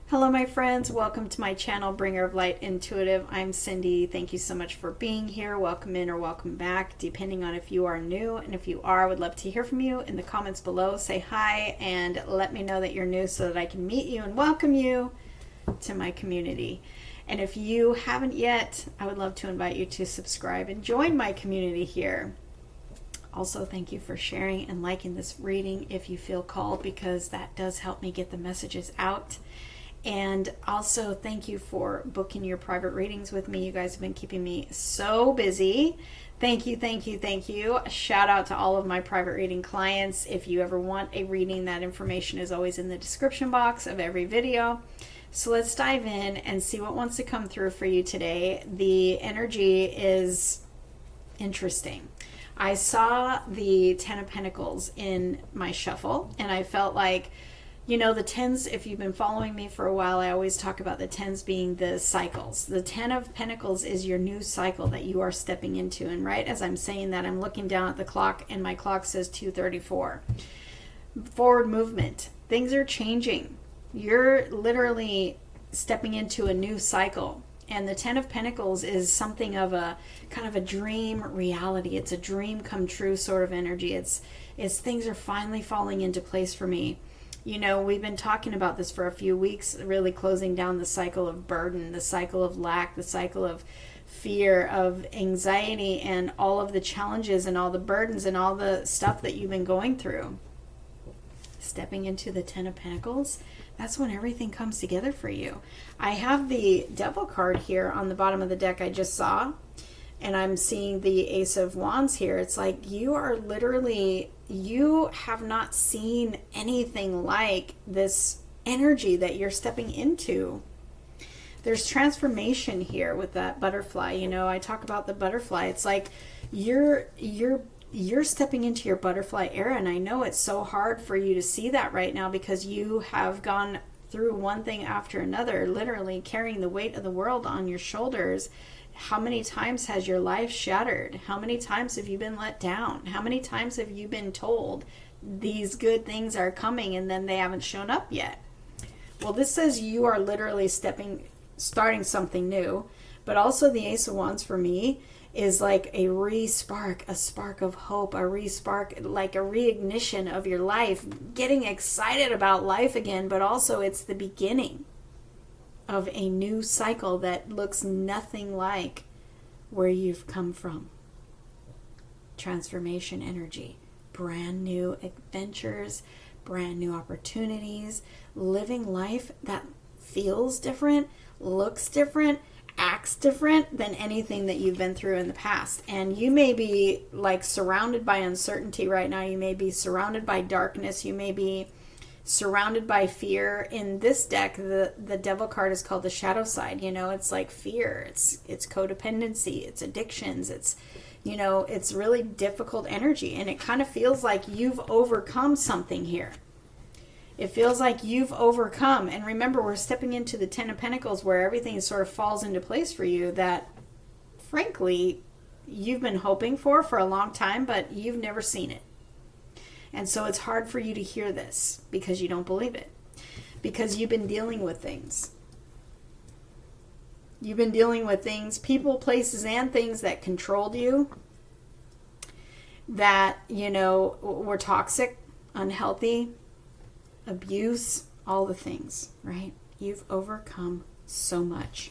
Hello my friends, welcome to my channel, Bringer of Light Intuitive. I'm Cindy. Thank you so much for being here. Welcome in or welcome back, depending on if you are new. And if you are, I would love to hear from you in the comments below. Say hi and let me know that you're new so that I can meet you and welcome you to my community. And if you haven't yet, I would love to invite you to subscribe and join my community here. Also, thank you for sharing and liking this reading if you feel called, because that does help me get the messages out. And also, thank you for booking your private readings with me. You guys have been keeping me so busy. Thank you, thank you, thank you. A shout out to all of my private reading clients. If you ever want a reading, that information is always in the description box of every video. So let's dive in and see what wants to come through for you today. The energy is interesting. I saw the Ten of Pentacles in my shuffle, and I felt like, you know, the tens, if you've been following me for a while, I always talk about the tens being the cycles. The Ten of Pentacles is your new cycle that you are stepping into. And right as I'm saying that, I'm looking down at the clock, and my clock says 2:34. Forward movement. Things are changing. You're literally stepping into a new cycle. And the Ten of Pentacles is something of a kind of a dream reality. It's a dream come true sort of energy. It's things are finally falling into place for me. You know, we've been talking about this for a few weeks, really closing down the cycle of burden, the cycle of lack, the cycle of fear, of anxiety, and all of the challenges and all the burdens and all the stuff that you've been going through. Stepping into the Ten of Pentacles, that's when everything comes together for you. I have the Devil card here on the bottom of the deck I just saw, and I'm seeing the Ace of Wands here. It's like you are literally, you have not seen anything like this energy that you're stepping into. There's transformation here with that butterfly. You know, I talk about the butterfly. It's like you're stepping into your butterfly era, and I know it's so hard for you to see that right now because you have gone through one thing after another, literally carrying the weight of the world on your shoulders. How many times has your life shattered? How many times have you been let down? How many times have you been told these good things are coming and then they haven't shown up yet? Well, this says you are literally starting something new. But also the Ace of Wands for me is like a re-spark, a spark of hope, a re-spark, like a reignition of your life, getting excited about life again, but also it's the beginning of a new cycle that looks nothing like where you've come from. Transformation energy, brand new adventures, brand new opportunities, living life that feels different, looks different, acts different than anything that you've been through in the past. And you may be like surrounded by uncertainty right now. You may be surrounded by darkness. You may be surrounded by fear. In this deck, the Devil card is called the shadow side. You know, it's like fear, it's codependency, it's addictions, it's, you know, it's really difficult energy, and it kind of feels like you've overcome something here. It feels like you've overcome. And remember, we're stepping into the Ten of Pentacles where everything sort of falls into place for you that frankly you've been hoping for a long time, but you've never seen it. And so it's hard for you to hear this because you don't believe it. Because you've been dealing with things. You've been dealing with things, people, places, and things that controlled you. That, you know, were toxic, unhealthy, abuse, all the things, right? You've overcome so much.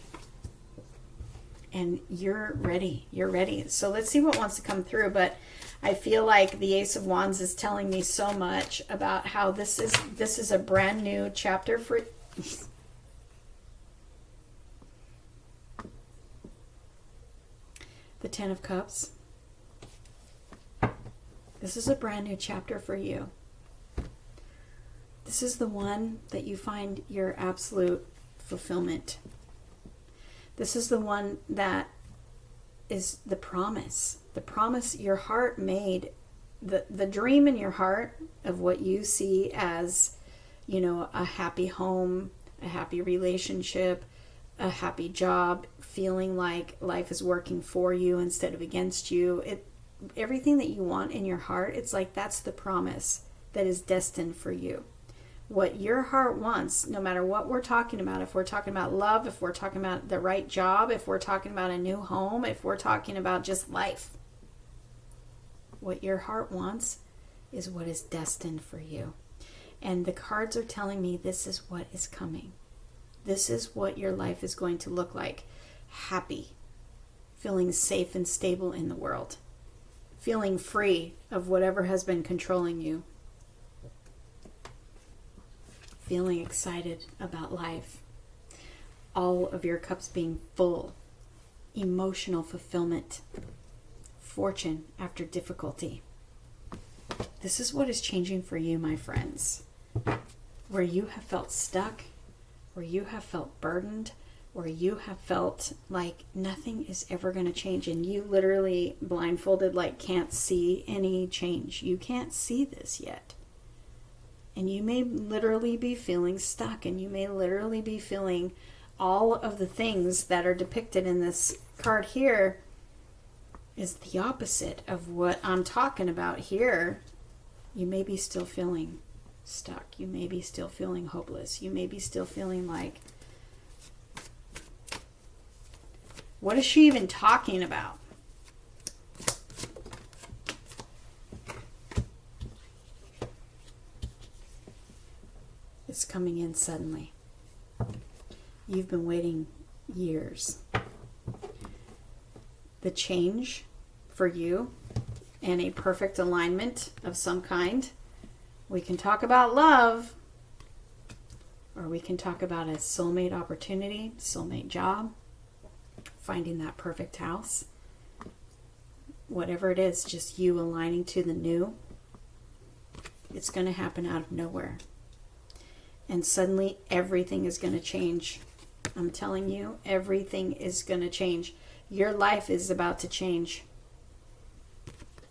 And you're ready. You're ready. So let's see what wants to come through. But I feel like the Ace of Wands is telling me so much about how this is a brand new chapter for the Ten of Cups. This is a brand new chapter for you. This is the one that you find your absolute fulfillment. This is the one that is the promise your heart made, the dream in your heart of what you see as, you know, a happy home, a happy relationship, a happy job, feeling like life is working for you instead of against you. Everything that you want in your heart, it's like that's the promise that is destined for you. what your heart wants, no matter what we're talking about. If we're talking about love, if we're talking about the right job, if we're talking about a new home, if we're talking about just life, what your heart wants is what is destined for you. And the cards are telling me this is what is coming. This is what your life is going to look like. Happy, feeling safe and stable in the world, feeling free of whatever has been controlling you, feeling excited about life, all of your cups being full, emotional fulfillment, fortune after difficulty. This is what is changing for you, my friends. Where you have felt stuck, where you have felt burdened, where you have felt like nothing is ever going to change, and you literally blindfolded, like can't see any change. You can't see this yet. And you may literally be feeling stuck, and you may literally be feeling all of the things that are depicted in this card here is the opposite of what I'm talking about here. You may be still feeling stuck. You may be still feeling hopeless. You may be still feeling like, what is she even talking about? It's coming in suddenly. You've been waiting years. The change for you and a perfect alignment of some kind. We can talk about love, or we can talk about a soulmate opportunity, soulmate job, finding that perfect house. Whatever it is, just you aligning to the new. It's going to happen out of nowhere. And suddenly everything is going to change. I'm telling you, everything is going to change. Your life is about to change.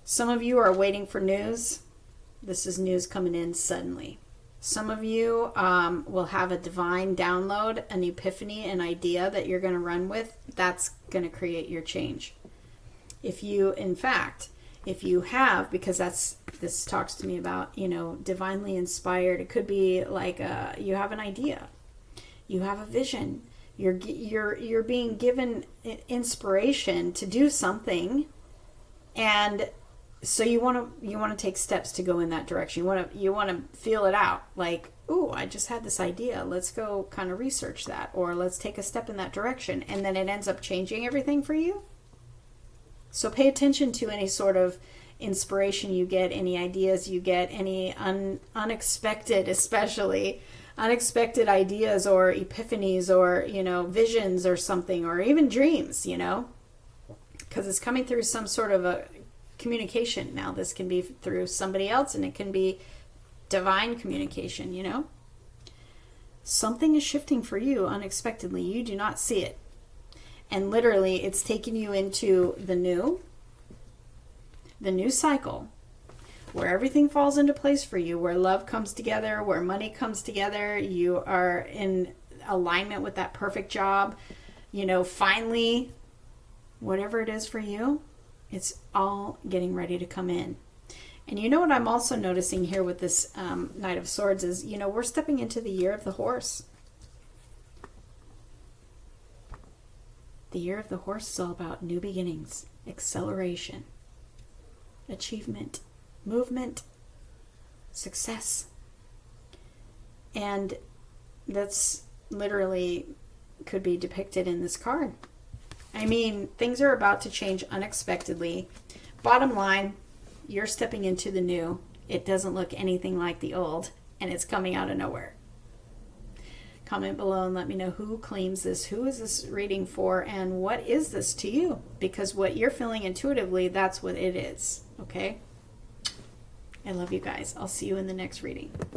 Some of you are waiting for news. This is news coming in suddenly. Some of you will have a divine download, an epiphany, an idea that you're going to run with. That's going to create your change. If you, in fact, if you have, because this talks to me about, divinely inspired. It could be like you have an idea, you have a vision, you're being given inspiration to do something, and so you want to take steps to go in that direction. You want to feel it out, like, ooh, I just had this idea. Let's go kind of research that, or let's take a step in that direction, and then it ends up changing everything for you. So pay attention to any sort of inspiration you get, any ideas you get, any unexpected, especially unexpected ideas or epiphanies or, visions or something, or even dreams, because it's coming through some sort of a communication. Now this can be through somebody else, and it can be divine communication, Something is shifting for you unexpectedly. You do not see it. And literally, it's taking you into the new cycle, where everything falls into place for you, where love comes together, where money comes together. You are in alignment with that perfect job. Finally, whatever it is for you, it's all getting ready to come in. And what I'm also noticing here with this Knight of Swords is, we're stepping into the year of the horse. The year of the horse is all about new beginnings, acceleration, achievement, movement, success. And that's literally could be depicted in this card. I mean, things are about to change unexpectedly. Bottom line, you're stepping into the new. It doesn't look anything like the old, and it's coming out of nowhere. Comment below and let me know who claims this, who is this reading for, and what is this to you? Because what you're feeling intuitively, that's what it is, okay? I love you guys. I'll see you in the next reading.